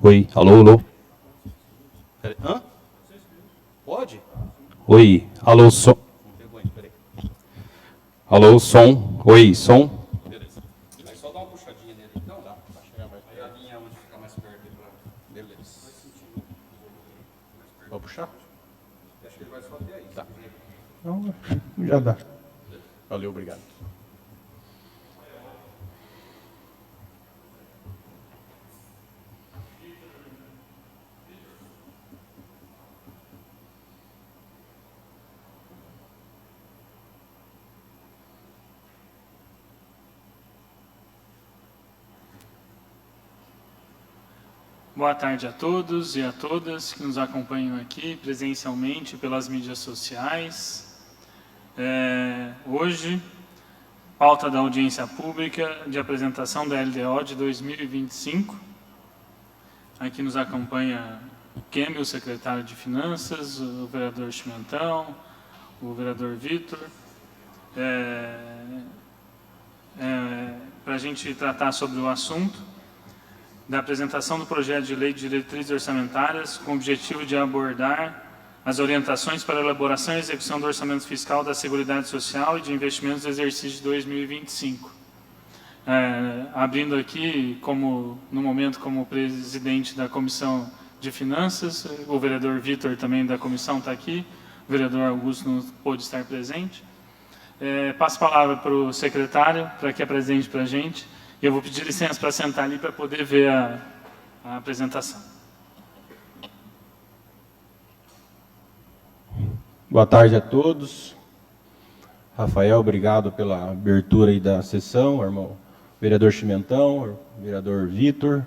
Oi, alô, alô. Hã? Pode? Oi, alô, som. Alô, som. Oi, som. Beleza. Aí só dá uma puxadinha nele. Não dá, pra chegar mais perto. A linha onde fica mais perto aí pra... Beleza. Vou puxar? Acho que ele vai só até aí. Tá. Então, já dá. Valeu, obrigado. Boa tarde a todos e a todas que nos acompanham aqui presencialmente pelas mídias sociais. Hoje, pauta da audiência pública de apresentação da LDO de 2025. Aqui nos acompanha o Kemi, o secretário de Finanças, o vereador Chimentão, o vereador Vitor. Para a gente tratar sobre o assunto da apresentação do projeto de lei de diretrizes orçamentárias com o objetivo de abordar as orientações para a elaboração e execução do orçamento fiscal da Seguridade Social e de investimentos do exercício de 2025. Abrindo aqui, no momento, como presidente da Comissão de Finanças, o vereador Vitor também da comissão está aqui, o vereador Augusto não pôde estar presente. Passo a palavra para o secretário, para que apresente para a gente. E eu vou pedir licença para sentar ali para poder ver a apresentação. Boa tarde a todos. Rafael, obrigado pela abertura aí da sessão, irmão. Vereador Chimentão, vereador Vitor,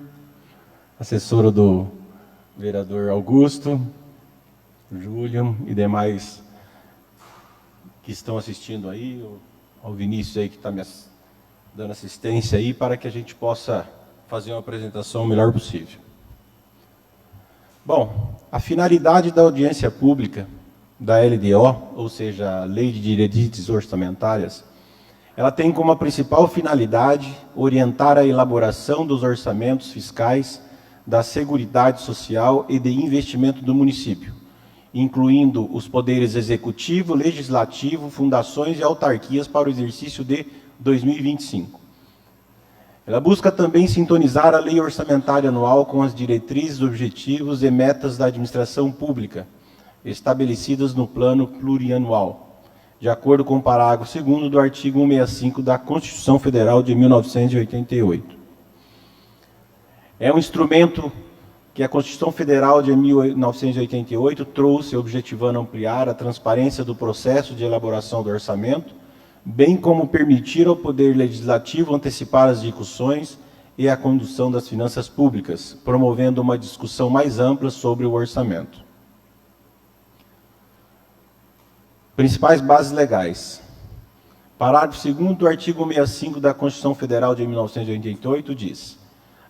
assessora do vereador Augusto, Júlio e demais que estão assistindo aí, ao Vinícius aí que está me dando assistência aí, para que a gente possa fazer uma apresentação o melhor possível. Bom, a finalidade da audiência pública da LDO, ou seja, a Lei de Diretrizes Orçamentárias, ela tem como principal finalidade orientar a elaboração dos orçamentos fiscais da Seguridade Social e de investimento do município, incluindo os poderes executivo, legislativo, fundações e autarquias para o exercício de 2025. Ela busca também sintonizar a lei orçamentária anual com as diretrizes, objetivos e metas da administração pública, estabelecidas no plano plurianual, de acordo com o parágrafo 2º do artigo 165 da Constituição Federal de 1988. É um instrumento que a Constituição Federal de 1988 trouxe, objetivando ampliar a transparência do processo de elaboração do orçamento, bem como permitir ao Poder Legislativo antecipar as discussões e a condução das finanças públicas, promovendo uma discussão mais ampla sobre o orçamento. Principais bases legais. Parágrafo 2º do artigo 165 da Constituição Federal de 1988 diz: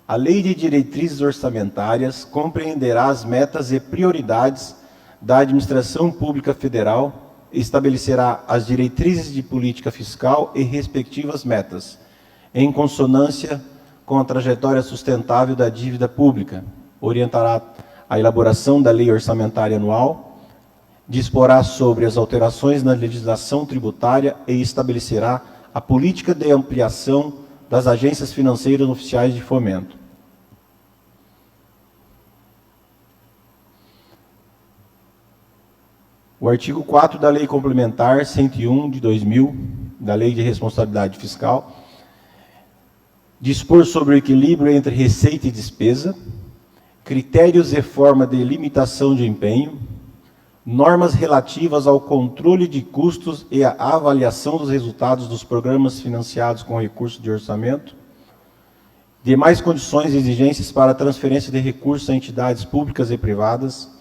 a Lei de Diretrizes Orçamentárias compreenderá as metas e prioridades da administração pública federal, estabelecerá as diretrizes de política fiscal e respectivas metas, em consonância com a trajetória sustentável da dívida pública, orientará a elaboração da lei orçamentária anual, disporá sobre as alterações na legislação tributária e estabelecerá a política de ampliação das agências financeiras oficiais de fomento. O artigo 4 da Lei Complementar 101 de 2000, da Lei de Responsabilidade Fiscal, dispor sobre o equilíbrio entre receita e despesa, critérios e forma de limitação de empenho, normas relativas ao controle de custos e à avaliação dos resultados dos programas financiados com recursos de orçamento, demais condições e exigências para a transferência de recursos a entidades públicas e privadas.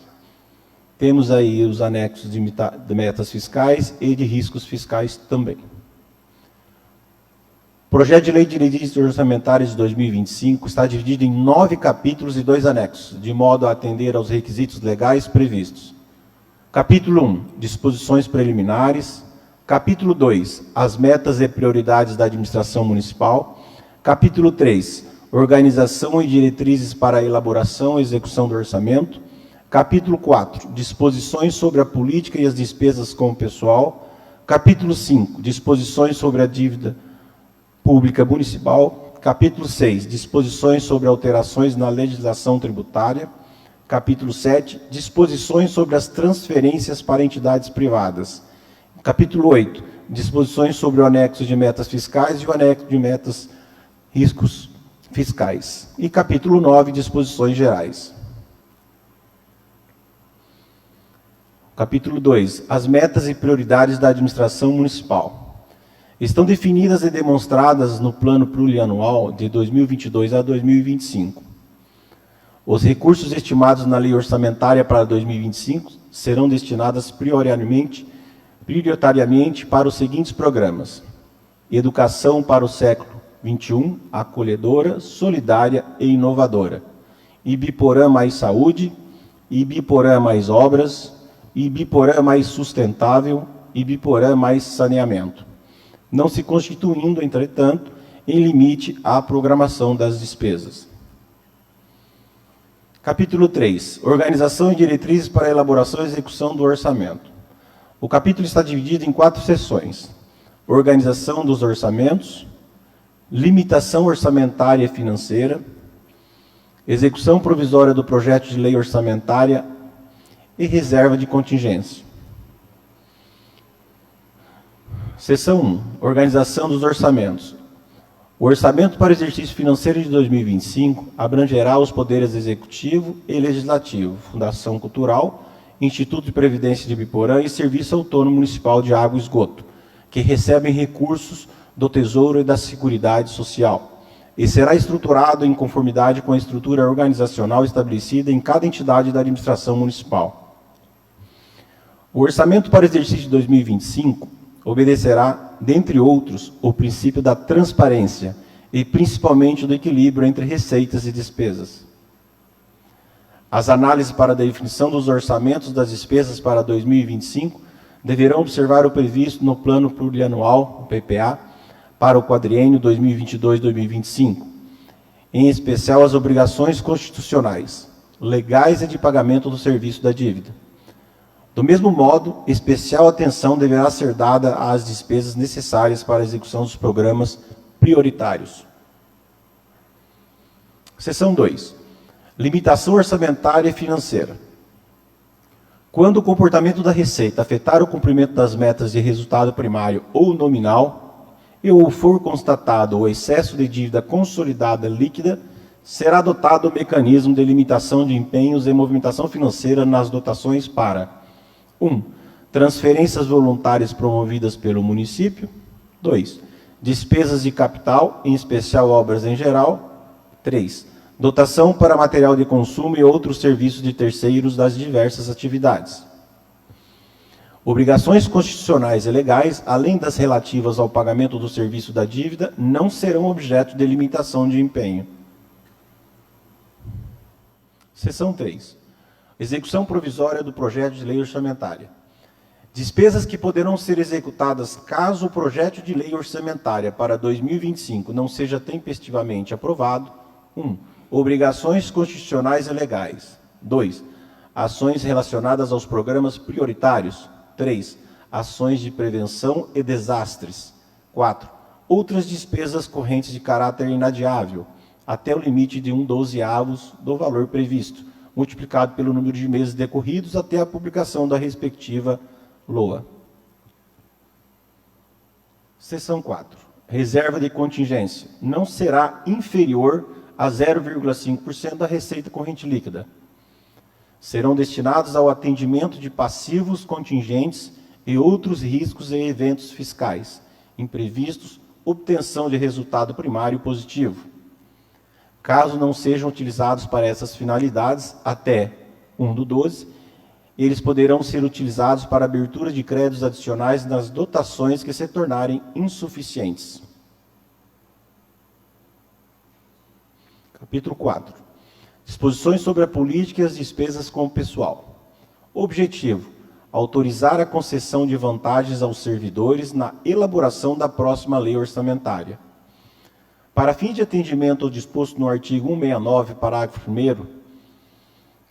Temos aí os anexos de metas fiscais e de riscos fiscais também. O projeto de lei de diretrizes orçamentárias de 2025 está dividido em 9 capítulos e 2 anexos, de modo a atender aos requisitos legais previstos. Capítulo 1, disposições preliminares. Capítulo 2, as metas e prioridades da administração municipal. Capítulo 3, organização e diretrizes para a elaboração e execução do orçamento. Capítulo 4, disposições sobre a política e as despesas com o pessoal. Capítulo 5, disposições sobre a dívida pública municipal. Capítulo 6, disposições sobre alterações na legislação tributária. Capítulo 7, disposições sobre as transferências para entidades privadas. Capítulo 8, disposições sobre o anexo de metas fiscais e o anexo de metas riscos fiscais. E capítulo 9, disposições gerais. Capítulo 2, as metas e prioridades da administração municipal. Estão definidas e demonstradas no plano plurianual de 2022 a 2025. Os recursos estimados na lei orçamentária para 2025 serão destinados prioritariamente para os seguintes programas: Educação para o século XXI, acolhedora, solidária e inovadora. Ibiporã mais saúde, Ibiporã mais obras, Ibiporã mais sustentável, Ibiporã mais saneamento. Não se constituindo, entretanto, em limite à programação das despesas. Capítulo 3. Organização e diretrizes para a elaboração e execução do orçamento. O capítulo está dividido em 4 seções: organização dos orçamentos, limitação orçamentária e financeira, execução provisória do projeto de lei orçamentária e reserva de contingência. Seção 1. Organização dos orçamentos. O orçamento para o exercício financeiro de 2025 abrangerá os poderes executivo e legislativo, Fundação Cultural, Instituto de Previdência de Ibiporã e Serviço Autônomo Municipal de Água e Esgoto, que recebem recursos do Tesouro e da Seguridade Social, e será estruturado em conformidade com a estrutura organizacional estabelecida em cada entidade da administração municipal. O orçamento para o exercício de 2025 obedecerá, dentre outros, o princípio da transparência e principalmente do equilíbrio entre receitas e despesas. As análises para a definição dos orçamentos das despesas para 2025 deverão observar o previsto no Plano Plurianual, o PPA, para o quadriênio 2022-2025, em especial as obrigações constitucionais, legais e de pagamento do serviço da dívida. Do mesmo modo, especial atenção deverá ser dada às despesas necessárias para a execução dos programas prioritários. Seção 2. Limitação orçamentária e financeira. Quando o comportamento da receita afetar o cumprimento das metas de resultado primário ou nominal, e ou for constatado o excesso de dívida consolidada líquida, será adotado o mecanismo de limitação de empenhos e movimentação financeira nas dotações para 1. Transferências voluntárias promovidas pelo município. 2. Despesas de capital, em especial obras em geral. 3. Dotação para material de consumo e outros serviços de terceiros das diversas atividades. Obrigações constitucionais e legais, além das relativas ao pagamento do serviço da dívida, não serão objeto de limitação de empenho. Seção 3. Execução provisória do projeto de lei orçamentária. Despesas que poderão ser executadas caso o projeto de lei orçamentária para 2025 não seja tempestivamente aprovado. 1. Obrigações constitucionais e legais. 2. Ações relacionadas aos programas prioritários. 3. Ações de prevenção e desastres. 4. Outras despesas correntes de caráter inadiável, até o limite de 1/12 do valor previsto, multiplicado pelo número de meses decorridos até a publicação da respectiva LOA. Seção 4. Reserva de contingência. Não será inferior a 0,5% da receita corrente líquida. Serão destinados ao atendimento de passivos contingentes e outros riscos e eventos fiscais, imprevistos, obtenção de resultado primário positivo. Caso não sejam utilizados para essas finalidades, até 1/12, eles poderão ser utilizados para abertura de créditos adicionais nas dotações que se tornarem insuficientes. Capítulo 4. Disposições sobre a política e as despesas com o pessoal. Objetivo: autorizar a concessão de vantagens aos servidores na elaboração da próxima lei orçamentária. Para fins de atendimento ao disposto no artigo 169, parágrafo 1º,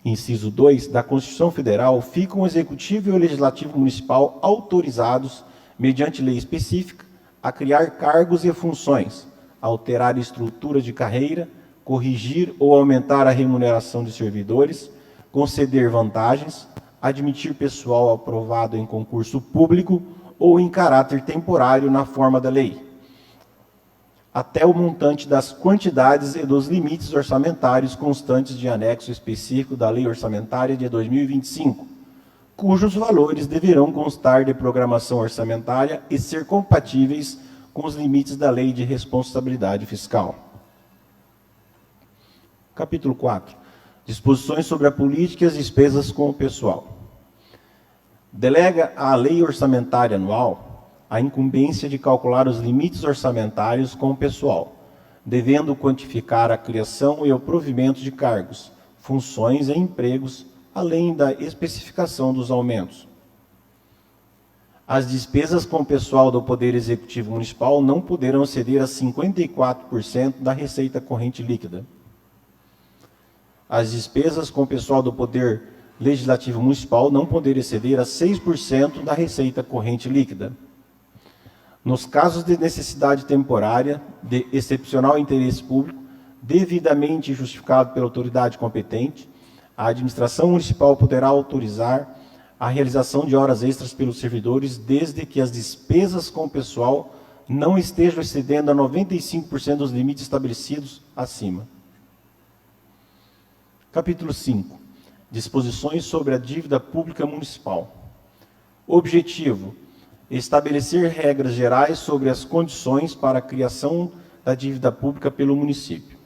inciso 2, da Constituição Federal, ficam o Executivo e o Legislativo Municipal autorizados, mediante lei específica, a criar cargos e funções, alterar estrutura de carreira, corrigir ou aumentar a remuneração de servidores, conceder vantagens, admitir pessoal aprovado em concurso público ou em caráter temporário na forma da lei, até o montante das quantidades e dos limites orçamentários constantes de anexo específico da Lei Orçamentária de 2025, cujos valores deverão constar de programação orçamentária e ser compatíveis com os limites da Lei de Responsabilidade Fiscal. Capítulo 4. Disposições sobre a política e as despesas com o pessoal. Delega à Lei Orçamentária Anual a incumbência de calcular os limites orçamentários com o pessoal, devendo quantificar a criação e o provimento de cargos, funções e empregos, além da especificação dos aumentos. As despesas com o pessoal do Poder Executivo Municipal não poderão exceder a 54% da receita corrente líquida. As despesas com o pessoal do Poder Legislativo Municipal não poderão exceder a 6% da receita corrente líquida. Nos casos de necessidade temporária, de excepcional interesse público, devidamente justificado pela autoridade competente, a administração municipal poderá autorizar a realização de horas extras pelos servidores, desde que as despesas com o pessoal não estejam excedendo a 95% dos limites estabelecidos acima. Capítulo 5. Disposições sobre a dívida pública municipal. Objetivo: estabelecer regras gerais sobre as condições para a criação da dívida pública pelo município.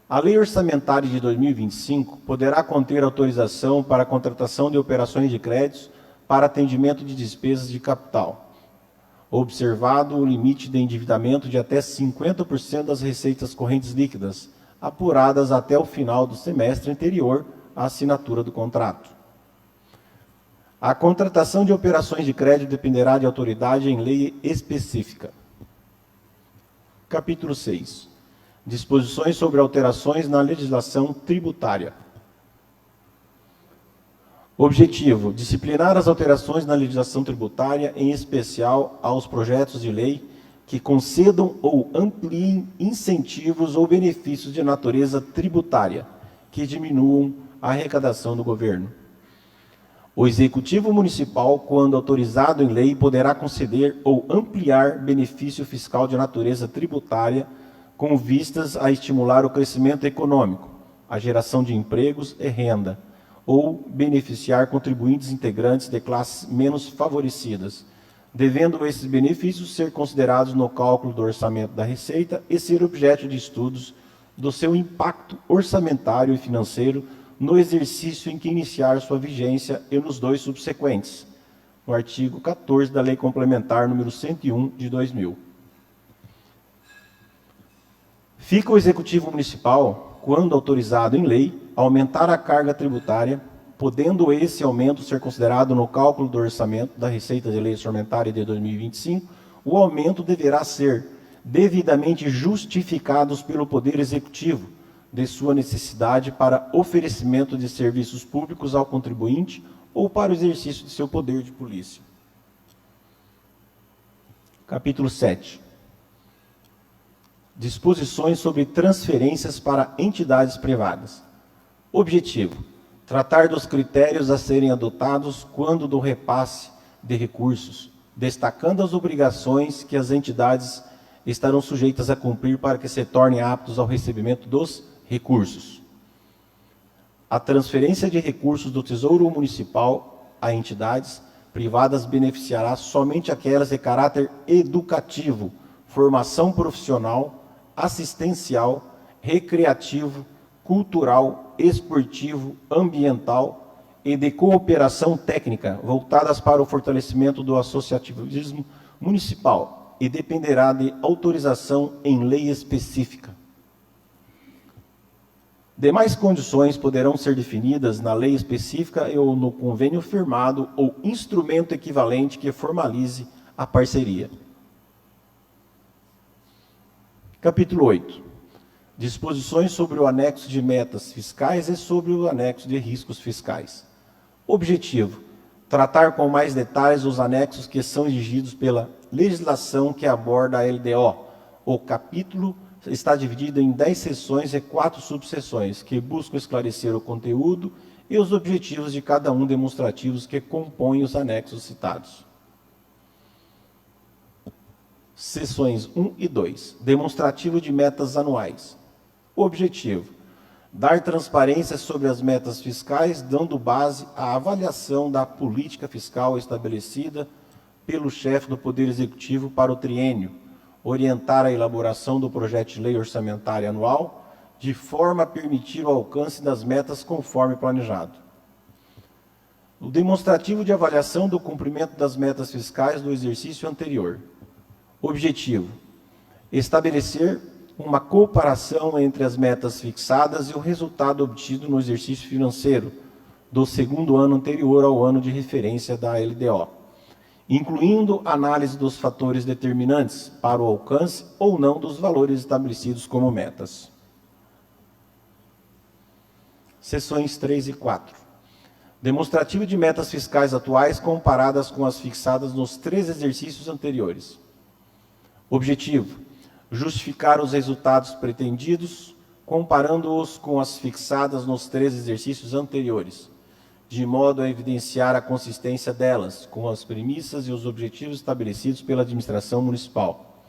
A Lei Orçamentária de 2025 poderá conter autorização para a contratação de operações de créditos para atendimento de despesas de capital, observado o limite de endividamento de até 50% das receitas correntes líquidas, apuradas até o final do semestre anterior à assinatura do contrato. A contratação de operações de crédito dependerá de autoridade em lei específica. Capítulo 6. Disposições sobre alterações na legislação tributária. Objetivo: disciplinar as alterações na legislação tributária, em especial aos projetos de lei que concedam ou ampliem incentivos ou benefícios de natureza tributária, que diminuam a arrecadação do governo. O Executivo Municipal, quando autorizado em lei, poderá conceder ou ampliar benefício fiscal de natureza tributária com vistas a estimular o crescimento econômico, a geração de empregos e renda, ou beneficiar contribuintes integrantes de classes menos favorecidas, devendo esses benefícios ser considerados no cálculo do orçamento da Receita e ser objeto de estudos do seu impacto orçamentário e financeiro no exercício em que iniciar sua vigência e nos 2 subsequentes, no artigo 14 da Lei Complementar número 101 de 2000. Fica o Executivo Municipal, quando autorizado em lei, aumentar a carga tributária, podendo esse aumento ser considerado no cálculo do orçamento da Receita de Lei Orçamentária de 2025, o aumento deverá ser devidamente justificado pelo Poder Executivo de sua necessidade para oferecimento de serviços públicos ao contribuinte ou para o exercício de seu poder de polícia. Capítulo 7. Disposições sobre transferências para entidades privadas. Objetivo: tratar dos critérios a serem adotados quando do repasse de recursos, destacando as obrigações que as entidades estarão sujeitas a cumprir para que se tornem aptos ao recebimento dos recursos. A transferência de recursos do Tesouro Municipal a entidades privadas beneficiará somente aquelas de caráter educativo, formação profissional, assistencial, recreativo, cultural, esportivo, ambiental e de cooperação técnica, voltadas para o fortalecimento do associativismo municipal e dependerá de autorização em lei específica. Demais condições poderão ser definidas na lei específica ou no convênio firmado ou instrumento equivalente que formalize a parceria. Capítulo 8. Disposições sobre o anexo de metas fiscais e sobre o anexo de riscos fiscais. Objetivo: tratar com mais detalhes os anexos que são exigidos pela legislação que aborda a LDO. O capítulo está dividido em 10 seções e 4 subseções, que buscam esclarecer o conteúdo e os objetivos de cada um demonstrativos que compõem os anexos citados. Seções 1 e 2. Demonstrativo de metas anuais. Objetivo: dar transparência sobre as metas fiscais, dando base à avaliação da política fiscal estabelecida pelo chefe do Poder Executivo para o triênio, orientar a elaboração do projeto de lei orçamentária anual, de forma a permitir o alcance das metas conforme planejado. O demonstrativo de avaliação do cumprimento das metas fiscais do exercício anterior. Objetivo: estabelecer uma comparação entre as metas fixadas e o resultado obtido no exercício financeiro do segundo ano anterior ao ano de referência da LDO, incluindo análise dos fatores determinantes para o alcance ou não dos valores estabelecidos como metas. Seções 3 e 4. Demonstrativo de metas fiscais atuais comparadas com as fixadas nos 3 exercícios anteriores. Objetivo: justificar os resultados pretendidos, comparando-os com as fixadas nos 3 exercícios anteriores, de modo a evidenciar a consistência delas com as premissas e os objetivos estabelecidos pela administração municipal.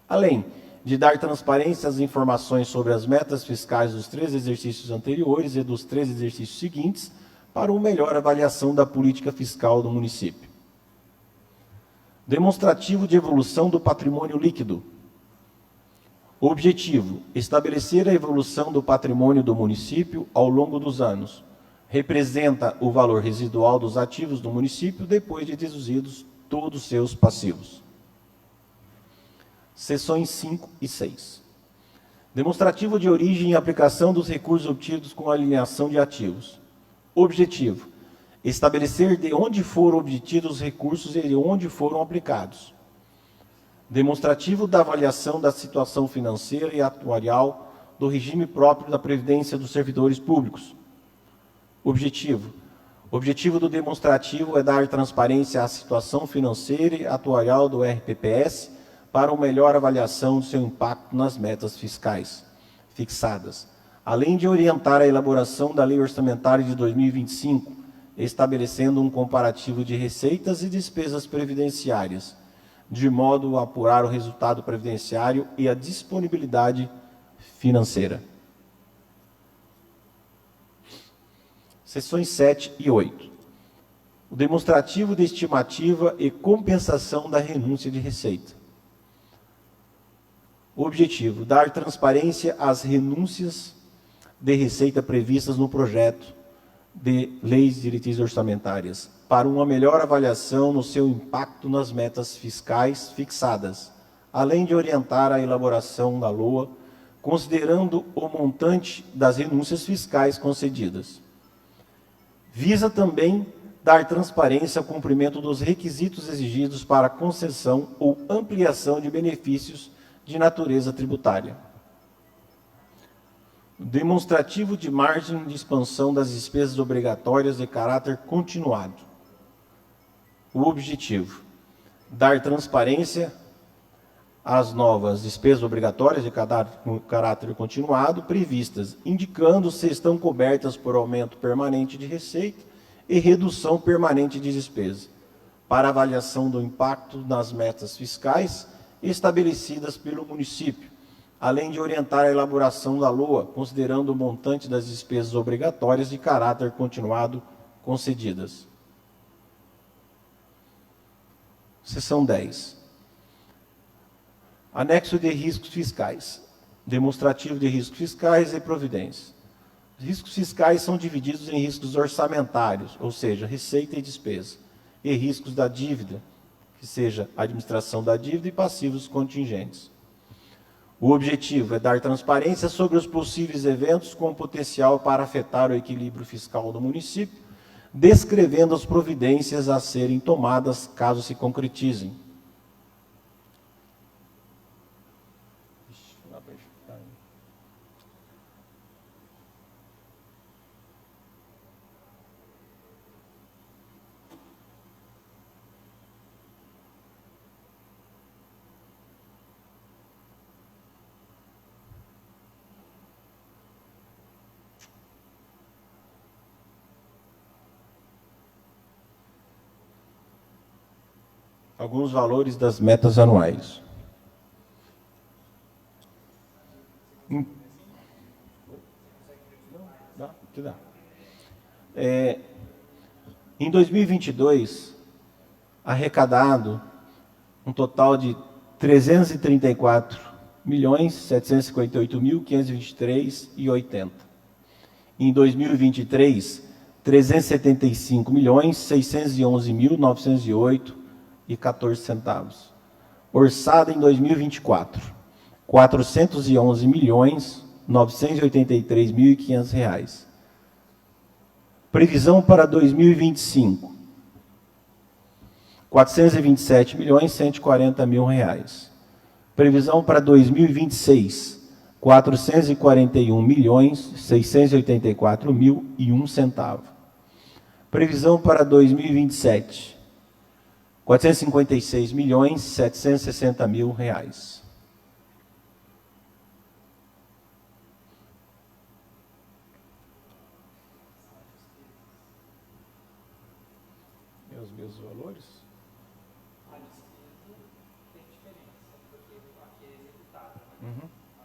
Além de dar transparência às informações sobre as metas fiscais dos 3 exercícios anteriores e dos 3 exercícios seguintes, para uma melhor avaliação da política fiscal do município. Demonstrativo de evolução do patrimônio líquido. Objetivo: estabelecer a evolução do patrimônio do município ao longo dos anos. Representa o valor residual dos ativos do município depois de deduzidos todos os seus passivos. Seções 5 e 6. Demonstrativo de origem e aplicação dos recursos obtidos com alienação de ativos. Objetivo: estabelecer de onde foram obtidos os recursos e de onde foram aplicados. Demonstrativo da avaliação da situação financeira e atuarial do regime próprio da Previdência dos Servidores Públicos. Objetivo: o objetivo do demonstrativo é dar transparência à situação financeira e atuarial do RPPS para uma melhor avaliação do seu impacto nas metas fiscais fixadas, além de orientar a elaboração da Lei Orçamentária de 2025, estabelecendo um comparativo de receitas e despesas previdenciárias, de modo a apurar o resultado previdenciário e a disponibilidade financeira. Seções 7 e 8. O demonstrativo de estimativa e compensação da renúncia de receita. O objetivo: dar transparência às renúncias de receita previstas no projeto de leis de diretrizes orçamentárias, para uma melhor avaliação no seu impacto nas metas fiscais fixadas, além de orientar a elaboração da LOA, considerando o montante das renúncias fiscais concedidas. Visa também dar transparência ao cumprimento dos requisitos exigidos para a concessão ou ampliação de benefícios de natureza tributária. Demonstrativo de margem de expansão das despesas obrigatórias de caráter continuado. O objetivo: dar transparência às novas despesas obrigatórias de caráter continuado previstas, indicando se estão cobertas por aumento permanente de receita e redução permanente de despesa, para avaliação do impacto nas metas fiscais estabelecidas pelo município, além de orientar a elaboração da LOA, considerando o montante das despesas obrigatórias de caráter continuado concedidas. Seção 10. Anexo de riscos fiscais. Demonstrativo de riscos fiscais e providências. Os riscos fiscais são divididos em riscos orçamentários, ou seja, receita e despesa, e riscos da dívida, que seja a administração da dívida, e passivos contingentes. O objetivo é dar transparência sobre os possíveis eventos com potencial para afetar o equilíbrio fiscal do município, descrevendo as providências a serem tomadas caso se concretizem. alguns valores das metas anuais. Em 2022, arrecadado um total de 334.758.523,80. Em 2023, 375.611.908,14 centavos. Orçado em 2024, 411.983.500 reais. Previsão para 2025, 427.140.000 reais. Previsão para 2026, 441.684.001 centavo. Previsão para 2027, 456.760.000 reais. Os mesmos valores? A despesa tem diferença, porque aqui é executada, né?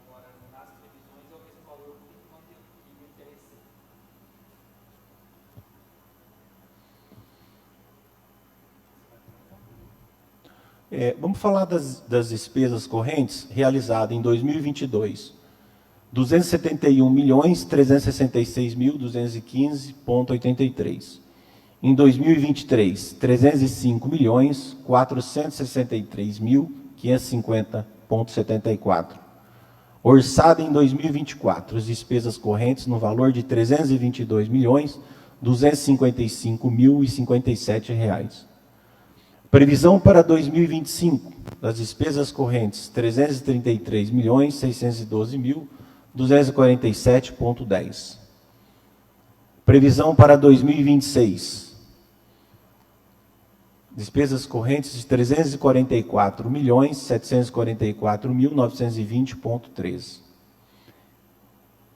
Agora, nas previsões, é o mesmo valor que tem que manter o interesse. Vamos falar das despesas correntes realizadas em 2022. 271.366.215,83. Em 2023, 305.463.550,74. Orçado em 2024, as despesas correntes no valor de 322.255.057 reais. Previsão para 2025, das despesas correntes, 333.612.247,10. Previsão para 2026, despesas correntes de 344.744.920,13.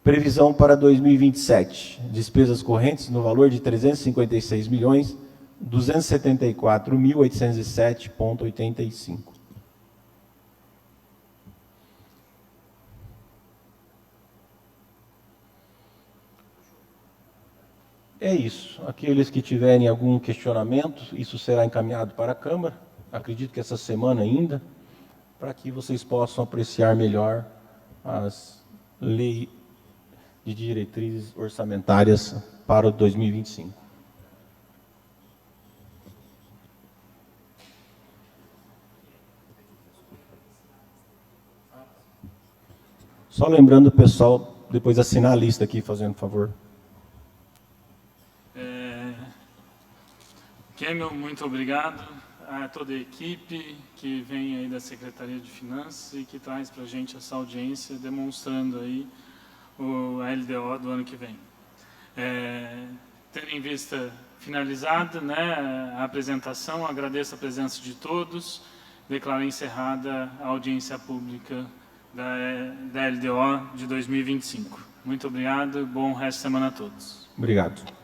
Previsão para 2027, despesas correntes no valor de 356.274.807,85. É isso. Aqueles que tiverem algum questionamento, isso será encaminhado para a Câmara, acredito que essa semana ainda, para que vocês possam apreciar melhor as leis de diretrizes orçamentárias para o 2025. Só lembrando o pessoal, depois assinar a lista aqui, fazendo favor. Kemel, muito obrigado a toda a equipe que vem aí da Secretaria de Finanças e que traz para a gente essa audiência, demonstrando aí a LDO do ano que vem. Tendo em vista finalizada, né, a apresentação, agradeço a presença de todos, declaro encerrada a audiência pública da LDO de 2025. Muito obrigado, bom resto de semana a todos. Obrigado.